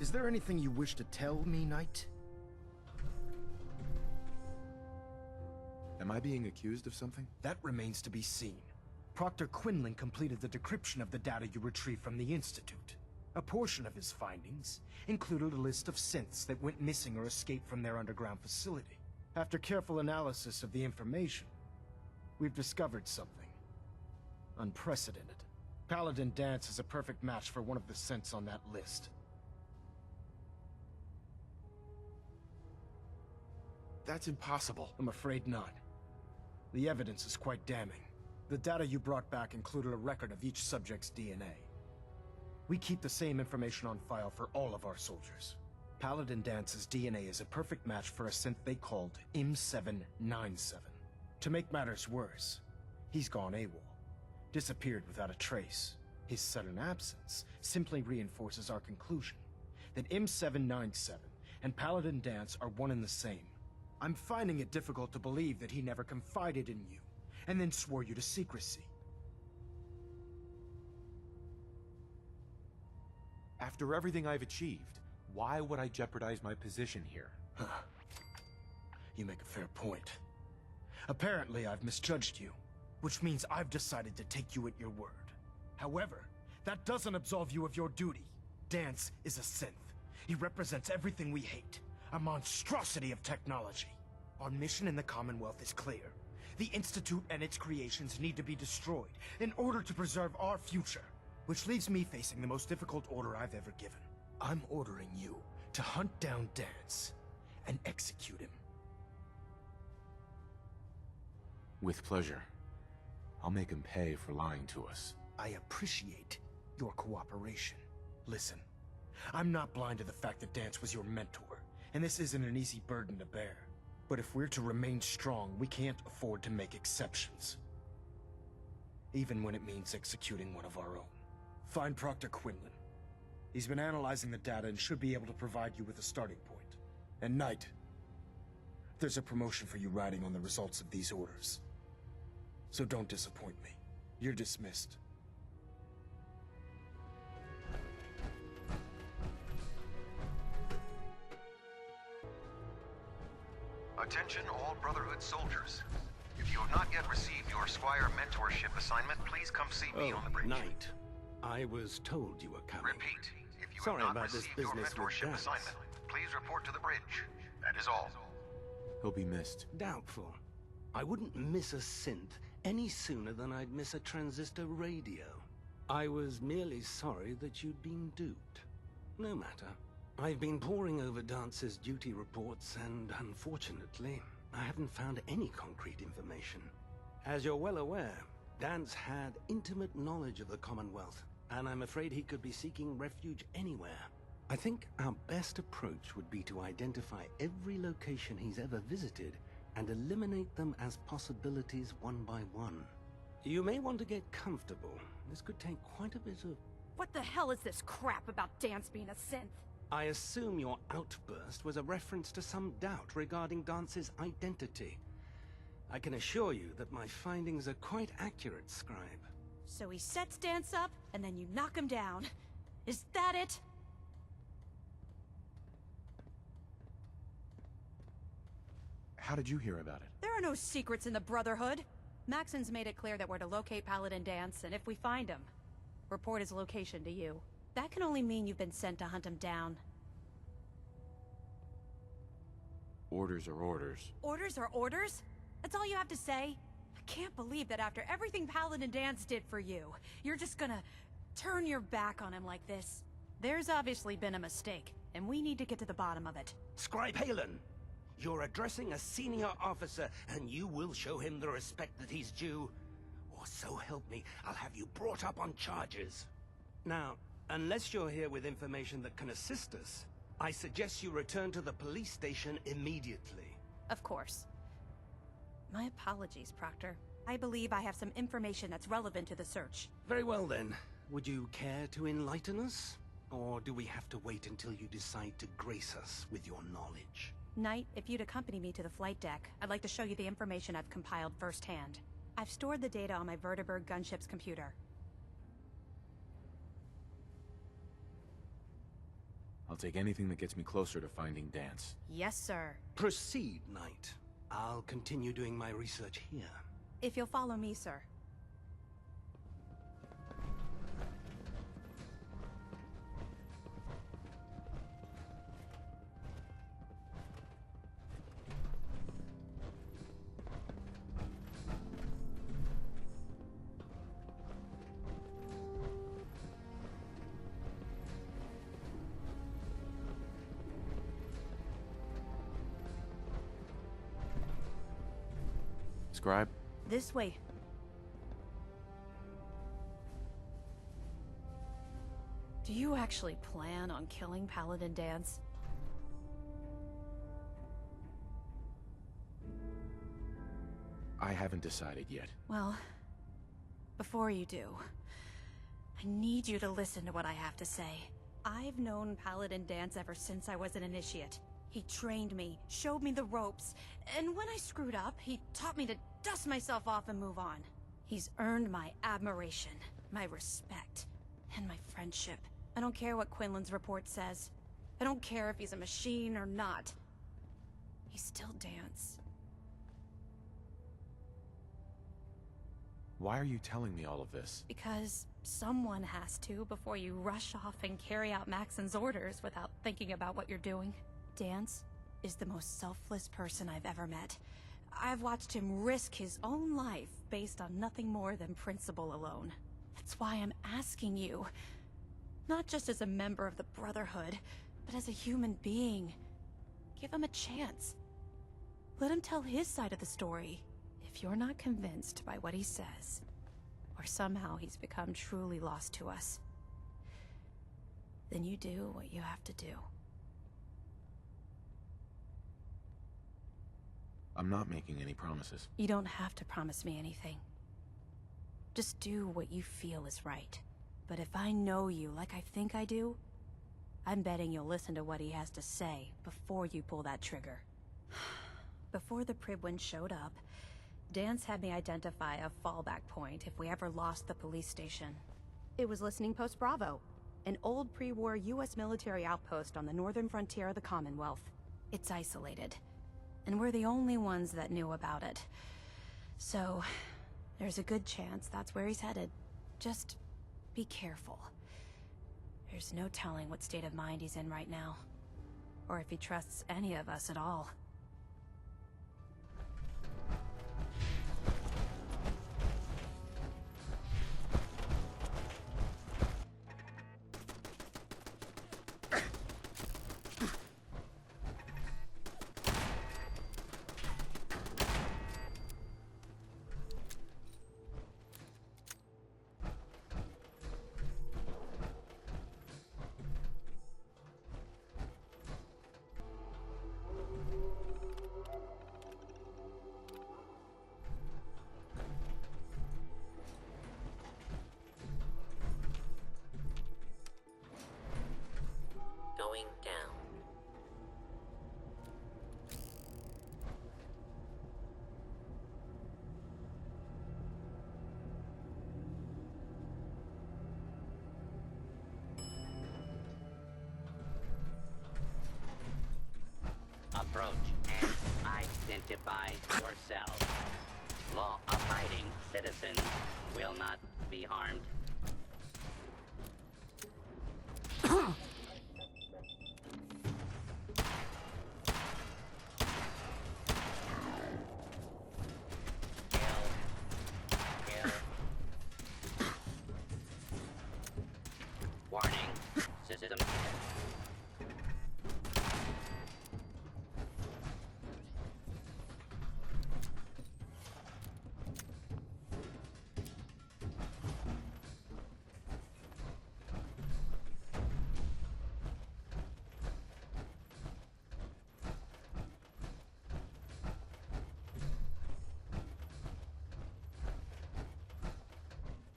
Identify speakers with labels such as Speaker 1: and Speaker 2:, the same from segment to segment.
Speaker 1: Is there anything you wish to tell me, Knight?
Speaker 2: Am I being accused of something?
Speaker 1: That remains to be seen. Proctor Quinlan completed the decryption of the data you retrieved from the Institute. A portion of his findings included a list of synths that went missing or escaped from their underground facility. After careful analysis of the information, we've discovered something unprecedented. Paladin Danse is a perfect match for one of the synths on that list.
Speaker 2: That's impossible.
Speaker 1: I'm afraid not. The evidence is quite damning. The data you brought back included a record of each subject's DNA. We keep the same information on file for all of our soldiers. Paladin Dance's DNA is a perfect match for a synth they called M797. To make matters worse, he's gone AWOL, disappeared without a trace. His sudden absence simply reinforces our conclusion that M797 and Paladin Danse are one and the same. I'm finding it difficult to believe that he never confided in you, and then swore you to secrecy.
Speaker 2: After everything I've achieved, why would I jeopardize my position here?
Speaker 1: You make a fair point. Apparently, I've misjudged you, which means I've decided to take you at your word. However, that doesn't absolve you of your duty. Danse is a synth. He represents everything we hate. A monstrosity of technology. Our mission in the Commonwealth is clear. The Institute and its creations need to be destroyed in order to preserve our future. Which leaves me facing the most difficult order I've ever given. I'm ordering you to hunt down Danse and execute him.
Speaker 2: With pleasure. I'll make him pay for lying to us.
Speaker 1: I appreciate your cooperation. Listen, I'm not blind to the fact that Danse was your mentor, and this isn't an easy burden to bear. But if we're to remain strong, we can't afford to make exceptions. Even when it means executing one of our own. Find Proctor Quinlan. He's been analyzing the data and should be able to provide you with a starting point. And Knight, there's a promotion for you riding on the results of these orders. So don't disappoint me. You're dismissed.
Speaker 3: Attention all Brotherhood soldiers. If you have not yet received your Squire mentorship assignment, please come see me on the bridge.
Speaker 4: Knight. I was told you were coming.
Speaker 3: Repeat, if you
Speaker 4: Sorry
Speaker 3: have not
Speaker 4: about this
Speaker 3: received your
Speaker 4: business with
Speaker 3: mentorship
Speaker 4: Danse.
Speaker 3: assignment, please report to the bridge. That is all.
Speaker 2: He'll be missed.
Speaker 4: Doubtful. I wouldn't miss a synth any sooner than I'd miss a transistor radio. I was merely sorry that you'd been duped. No matter. I've been poring over Dance's duty reports and, unfortunately, I haven't found any concrete information. As you're well aware, Danse had intimate knowledge of the Commonwealth, and I'm afraid he could be seeking refuge anywhere. I think our best approach would be to identify every location he's ever visited and eliminate them as possibilities one by one. You may want to get comfortable. This could take quite a bit of...
Speaker 5: What the hell is this crap about Danse being a synth?
Speaker 4: I assume your outburst was a reference to some doubt regarding Dance's identity. I can assure you that my findings are quite accurate, Scribe.
Speaker 5: So he sets Danse up, and then you knock him down. Is that it?
Speaker 2: How did you hear about it?
Speaker 5: There are no secrets in the Brotherhood. Maxon's made it clear that we're to locate Paladin Danse, and if we find him, report his location to you. That can only mean you've been sent to hunt him down.
Speaker 2: Orders are orders.
Speaker 5: Orders are orders? That's all you have to say? I can't believe that after everything Paladin Danse did for you, you're just gonna turn your back on him like this. There's obviously been a mistake, and we need to get to the bottom of it.
Speaker 4: Scribe Halen! You're addressing a senior officer, and you will show him the respect that he's due. Or so help me, I'll have you brought up on charges. Now, unless you're here with information that can assist us, I suggest you return to the police station immediately.
Speaker 5: Of course. My apologies, Proctor. I believe I have some information that's relevant to the search.
Speaker 4: Very well then. Would you care to enlighten us? Or do we have to wait until you decide to grace us with your knowledge?
Speaker 5: Knight, if you'd accompany me to the flight deck, I'd like to show you the information I've compiled firsthand. I've stored the data on my Vertibird gunship's computer.
Speaker 2: I'll take anything that gets me closer to finding Dance.
Speaker 5: Yes, sir.
Speaker 4: Proceed, Knight. I'll continue doing my research here.
Speaker 5: If you'll follow me, sir.
Speaker 2: Scribe?
Speaker 5: This way. Do you actually plan on killing Paladin Dance?
Speaker 2: I haven't decided yet.
Speaker 5: Well, before you do, I need you to listen to what I have to say. I've known Paladin Dance ever since I was an initiate. He trained me, showed me the ropes, and when I screwed up, he taught me to dust myself off and move on. He's earned my admiration, my respect, and my friendship. I don't care what Quinlan's report says. I don't care if he's a machine or not. He's still Dance.
Speaker 2: Why are you telling me all of this?
Speaker 5: Because someone has to before you rush off and carry out Maxon's orders without thinking about what you're doing. Dance is the most selfless person I've ever met. I've watched him risk his own life based on nothing more than principle alone. That's why I'm asking you, not just as a member of the Brotherhood, but as a human being. Give him a chance. Let him tell his side of the story. If you're not convinced by what he says, or somehow he's become truly lost to us, then you do what you have to do.
Speaker 2: I'm not making any promises.
Speaker 5: You don't have to promise me anything. Just do what you feel is right. But if I know you like I think I do, I'm betting you'll listen to what he has to say before you pull that trigger. Before the Pribwin showed up, Dance had me identify a fallback point if we ever lost the police station. It was Listening Post Bravo, an old pre-war US military outpost on the northern frontier of the Commonwealth. It's isolated, and we're the only ones that knew about it. So, there's a good chance that's where he's headed. Just be careful. There's no telling what state of mind he's in right now, or if he trusts any of us at all.
Speaker 6: Going down. Approach and identify yourself. Law-abiding citizens will not be harmed. Warning, system.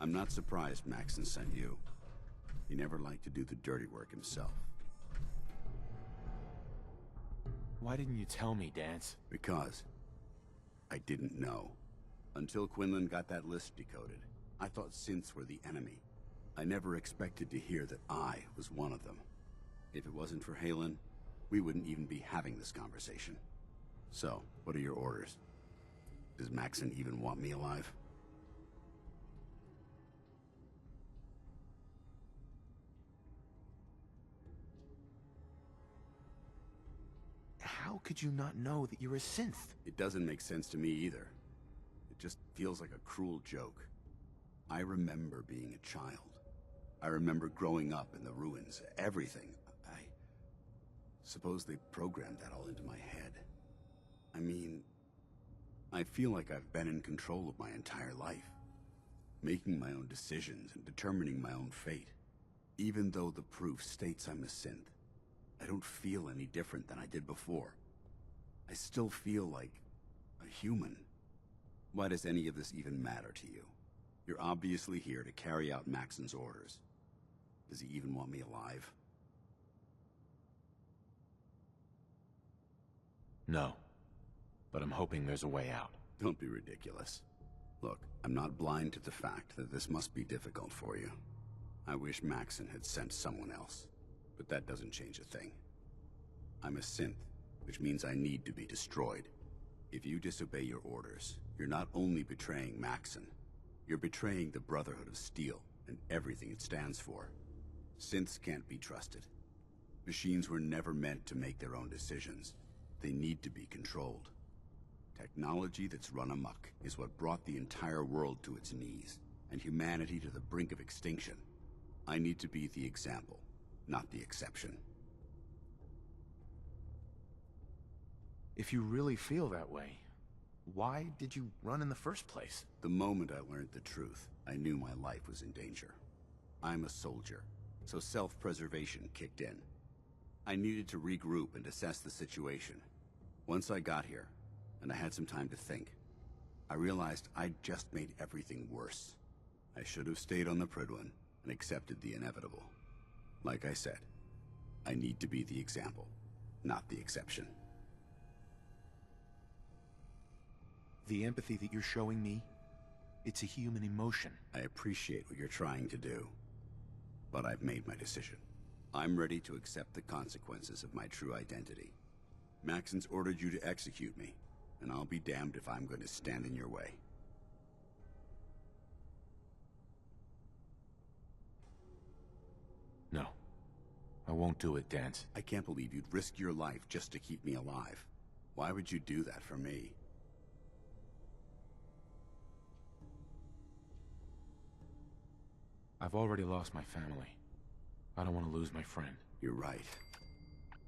Speaker 7: I'm not surprised Maxon sent you. He never liked to do the dirty work himself.
Speaker 2: Why didn't you tell me, Dance?
Speaker 7: Because I didn't know. Until Quinlan got that list decoded, I thought synths were the enemy. I never expected to hear that I was one of them. If it wasn't for Halen, we wouldn't even be having this conversation. So, what are your orders? Does Maxon even want me alive?
Speaker 2: How could you not know that you're a synth?
Speaker 7: It doesn't make sense to me either. It just feels like a cruel joke. I remember being a child. I remember growing up in the ruins, everything. I suppose they programmed that all into my head. I mean, I feel like I've been in control of my entire life, making my own decisions and determining my own fate. Even though the proof states I'm a synth, I don't feel any different than I did before. I still feel like a human. Why does any of this even matter to you? You're obviously here to carry out Maxon's orders. Does he even want me alive?
Speaker 2: No. But I'm hoping there's a way out.
Speaker 7: Don't be ridiculous. Look, I'm not blind to the fact that this must be difficult for you. I wish Maxon had sent someone else, but that doesn't change a thing. I'm a synth, which means I need to be destroyed. If you disobey your orders, you're not only betraying Maxon, you're betraying the Brotherhood of Steel and everything it stands for. Synths can't be trusted. Machines were never meant to make their own decisions. They need to be controlled. Technology that's run amok is what brought the entire world to its knees, and humanity to the brink of extinction. I need to be the example, not the exception.
Speaker 2: If you really feel that way, why did you run in the first place?
Speaker 7: The moment I learned the truth, I knew my life was in danger. I'm a soldier, so self-preservation kicked in. I needed to regroup and assess the situation. Once I got here, and I had some time to think, I realized I'd just made everything worse. I should have stayed on the Prydwen and accepted the inevitable. Like I said, I need to be the example, not the exception.
Speaker 2: The empathy that you're showing me, it's a human emotion.
Speaker 7: I appreciate what you're trying to do, but I've made my decision. I'm ready to accept the consequences of my true identity. Maxon's ordered you to execute me, and I'll be damned if I'm going to stand in your way.
Speaker 2: No. I won't do it, Dance.
Speaker 7: I can't believe you'd risk your life just to keep me alive. Why would you do that for me?
Speaker 2: I've already lost my family. I don't want to lose my friend.
Speaker 7: You're right.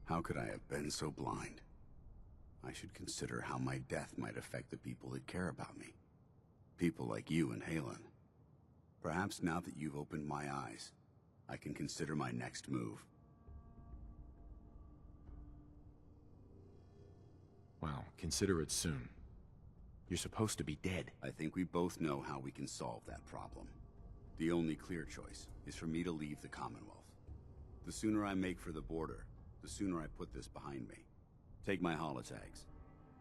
Speaker 7: How could I have been so blind? I should consider how my death might affect the people that care about me. People like you and Halen. Perhaps now that you've opened my eyes, I can consider my next move.
Speaker 2: Well, consider it soon. You're supposed to be dead.
Speaker 7: I think we both know how we can solve that problem. The only clear choice is for me to leave the Commonwealth. The sooner I make for the border, the sooner I put this behind me. Take my holotags.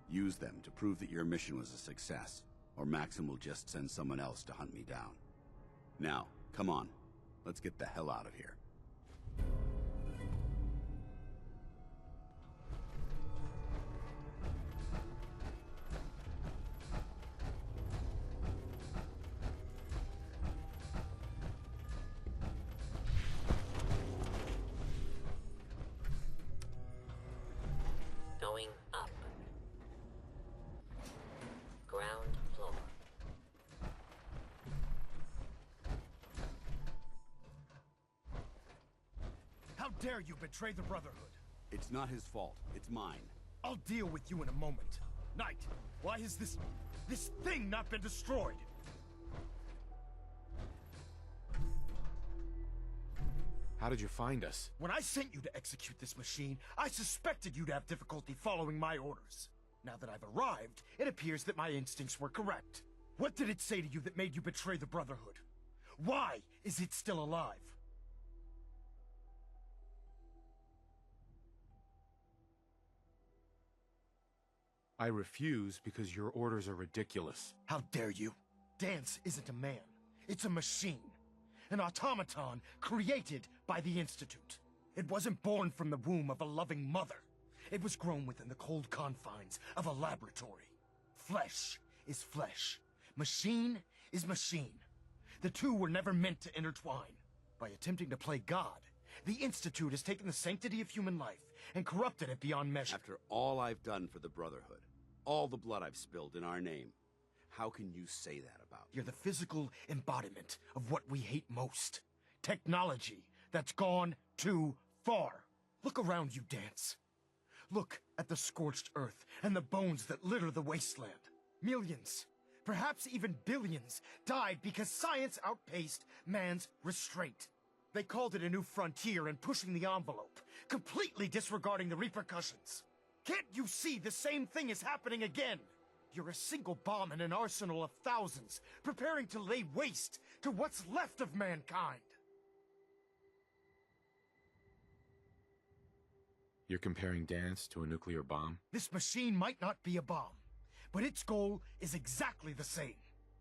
Speaker 7: Use them to prove that your mission was a success, or Maxon will just send someone else to hunt me down. Now, come on. Let's get the hell out of here.
Speaker 6: Going up. Ground floor.
Speaker 1: How dare you betray the Brotherhood?
Speaker 7: It's not his fault. It's mine.
Speaker 1: I'll deal with you in a moment. Knight, why has this thing not been destroyed?
Speaker 2: How did you find us?
Speaker 1: When I sent you to execute this machine, I suspected you'd have difficulty following my orders. Now that I've arrived, it appears that my instincts were correct. What did it say to you that made you betray the Brotherhood? Why is it still alive?
Speaker 2: I refuse because your orders are ridiculous.
Speaker 1: How dare you? Dance isn't a man. It's a machine. An automaton created by the Institute. It wasn't born from the womb of a loving mother. It was grown within the cold confines of a laboratory. Flesh is flesh. Machine is machine. The two were never meant to intertwine. By attempting to play God, the Institute has taken the sanctity of human life and corrupted it beyond measure.
Speaker 7: After all I've done for the Brotherhood, all the blood I've spilled in our name, how can you say that about me?
Speaker 1: You're the physical embodiment of what we hate most. Technology that's gone too far. Look around you, Dance. Look at the scorched earth and the bones that litter the wasteland. Millions, perhaps even billions, died because science outpaced man's restraint. They called it a new frontier and pushing the envelope, completely disregarding the repercussions. Can't you see the same thing is happening again? You're a single bomb in an arsenal of thousands, preparing to lay waste to what's left of mankind.
Speaker 2: You're comparing Dance to a nuclear bomb?
Speaker 1: This machine might not be a bomb, but its goal is exactly the same.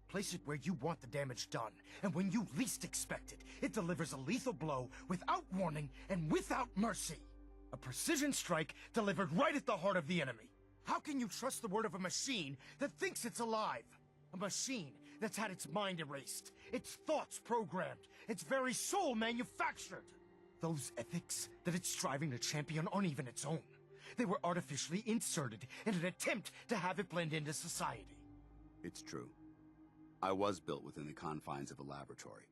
Speaker 1: Place it where you want the damage done, and when you least expect it, it delivers a lethal blow without warning and without mercy. A precision strike delivered right at the heart of the enemy. How can you trust the word of a machine that thinks it's alive? A machine that's had its mind erased, its thoughts programmed, its very soul manufactured. Those ethics that it's striving to champion aren't even its own. They were artificially inserted in an attempt to have it blend into society.
Speaker 7: It's true. I was built within the confines of a laboratory,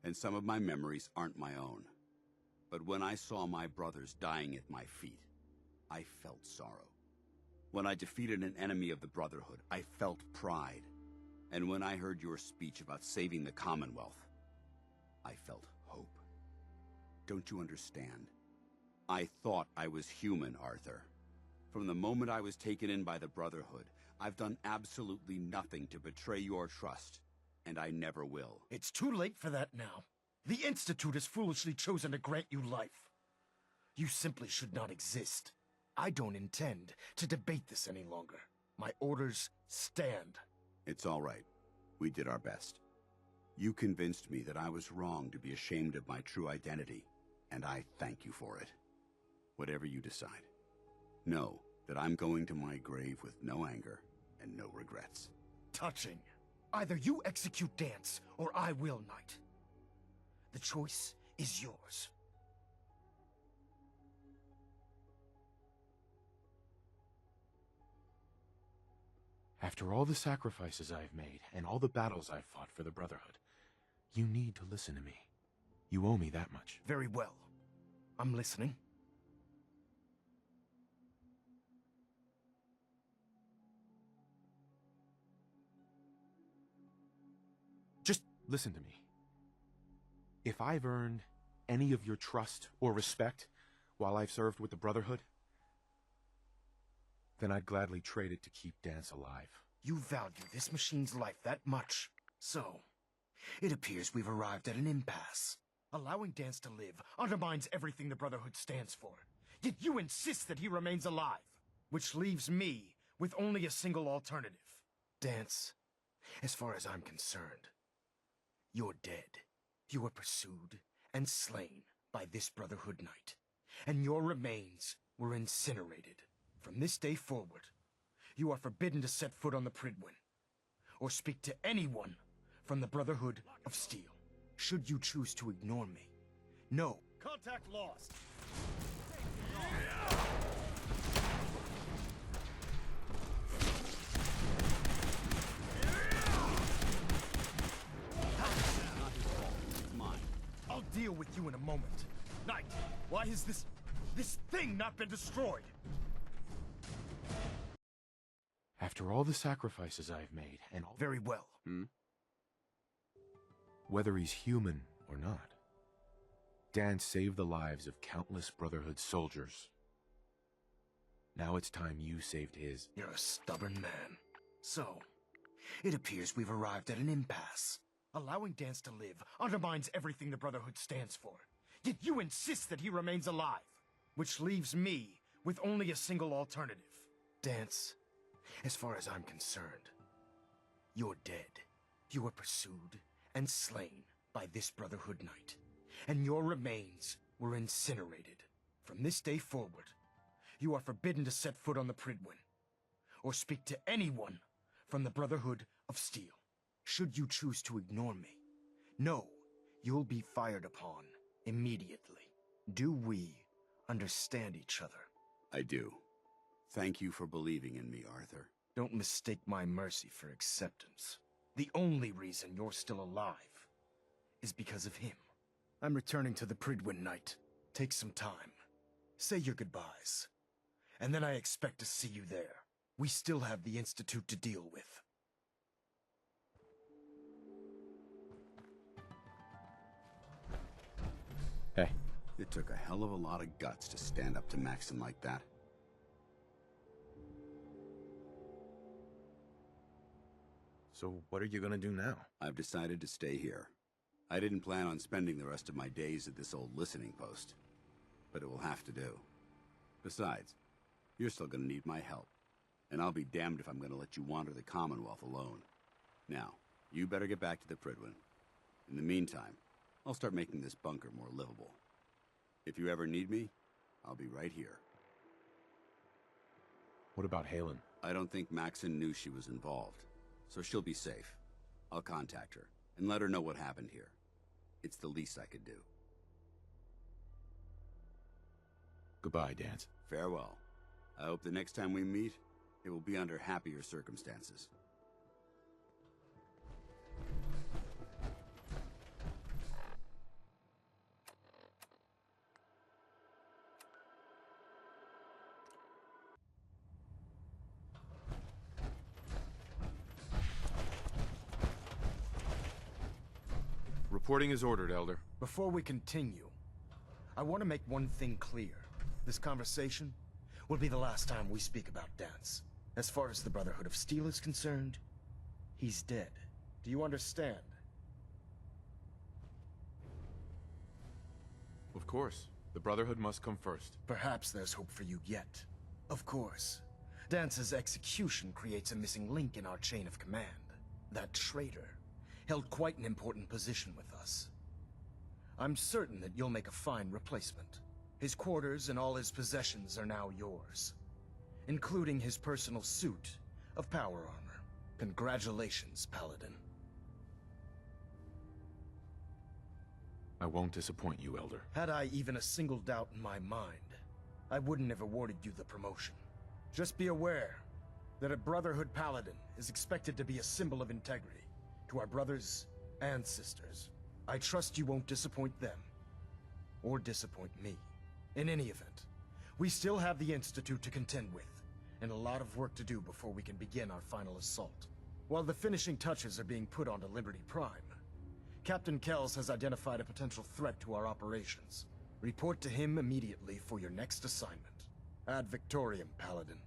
Speaker 7: and some of my memories aren't my own. But when I saw my brothers dying at my feet, I felt sorrow. When I defeated an enemy of the Brotherhood, I felt pride. And when I heard your speech about saving the Commonwealth, I felt hope. Don't you understand? I thought I was human, Arthur. From the moment I was taken in by the Brotherhood, I've done absolutely nothing to betray your trust, and I never will.
Speaker 1: It's too late for that now. The Institute has foolishly chosen to grant you life. You simply should not exist. I don't intend to debate this any longer. My orders stand.
Speaker 7: It's all right. We did our best. You convinced me that I was wrong to be ashamed of my true identity, and I thank you for it. Whatever you decide, know that I'm going to my grave with no anger and no regrets.
Speaker 1: Touching. Either you execute Dance, or I will, Knight. The choice is yours.
Speaker 2: After all the sacrifices I've made, and all the battles I've fought for the Brotherhood, you need to listen to me. You owe me that much.
Speaker 1: Very well. I'm listening.
Speaker 2: Just listen to me. If I've earned any of your trust or respect while I've served with the Brotherhood, then I'd gladly trade it to keep Dance alive.
Speaker 1: You value this machine's life that much. So, it appears we've arrived at an impasse. Allowing Dance to live undermines everything the Brotherhood stands for. Yet you insist that he remains alive. Which leaves me with only a single alternative. Dance, as far as I'm concerned, you're dead. You were pursued and slain by this Brotherhood Knight. And your remains were incinerated. From this day forward, you are forbidden to set foot on the Pridwin, or speak to anyone from the Brotherhood of Steel. Should you choose to ignore me, no. Contact lost.
Speaker 7: It's mine.
Speaker 1: I'll deal with you in a moment. Knight, why has this thing not been destroyed?
Speaker 2: After all the sacrifices I've made, and all...
Speaker 1: Very well.
Speaker 2: Whether he's human or not, Dance saved the lives of countless Brotherhood soldiers. Now it's time you saved his.
Speaker 1: You're a stubborn man. So, it appears we've arrived at an impasse. Allowing Dance to live undermines everything the Brotherhood stands for. Yet you insist that he remains alive. Which leaves me with only a single alternative. Dance, as far as I'm concerned, you're dead. You were pursued and slain by this Brotherhood Knight. And your remains were incinerated. From this day forward, you are forbidden to set foot on the Pridwin, or speak to anyone from the Brotherhood of Steel. Should you choose to ignore me, know you'll be fired upon immediately. Do we understand each other?
Speaker 7: I do. Thank you for believing in me, Arthur.
Speaker 1: Don't mistake my mercy for acceptance. The only reason you're still alive is because of him. I'm returning to the Pridwin Night. Take some time. Say your goodbyes. And then I expect to see you there. We still have the Institute to deal with.
Speaker 2: Hey.
Speaker 7: It took a hell of a lot of guts to stand up to Maxon like that.
Speaker 2: So what are you gonna do now?
Speaker 7: I've decided to stay here. I didn't plan on spending the rest of my days at this old listening post, but it will have to do. Besides, you're still gonna need my help, and I'll be damned if I'm gonna let you wander the Commonwealth alone. Now, you better get back to the Pridwin. In the meantime, I'll start making this bunker more livable. If you ever need me, I'll be right here.
Speaker 2: What about Halen?
Speaker 7: I don't think Maxon knew she was involved, so she'll be safe. I'll contact her and let her know what happened here. It's the least I could do.
Speaker 2: Goodbye, Dance.
Speaker 7: Farewell. I hope the next time we meet, it will be under happier circumstances.
Speaker 2: Reporting is ordered, Elder.
Speaker 1: Before we continue, I want to make one thing clear. This conversation will be the last time we speak about Dance. As far as the Brotherhood of Steel is concerned, he's dead. Do you understand?
Speaker 2: Of course. The Brotherhood must come first.
Speaker 1: Perhaps there's hope for you yet. Of course. Dance's execution creates a missing link in our chain of command. That traitor held quite an important position with us. I'm certain that you'll make a fine replacement. His quarters and all his possessions are now yours, including his personal suit of power armor. Congratulations, Paladin.
Speaker 2: I won't disappoint you, Elder.
Speaker 1: Had I even a single doubt in my mind, I wouldn't have awarded you the promotion. Just be aware that a Brotherhood Paladin is expected to be a symbol of integrity to our brothers and sisters. I trust you won't disappoint them, or disappoint me. In any event, we still have the Institute to contend with, and a lot of work to do before we can begin our final assault. While the finishing touches are being put onto Liberty Prime, Captain Kells has identified a potential threat to our operations. Report to him immediately for your next assignment. Ad Victoriam, Paladin.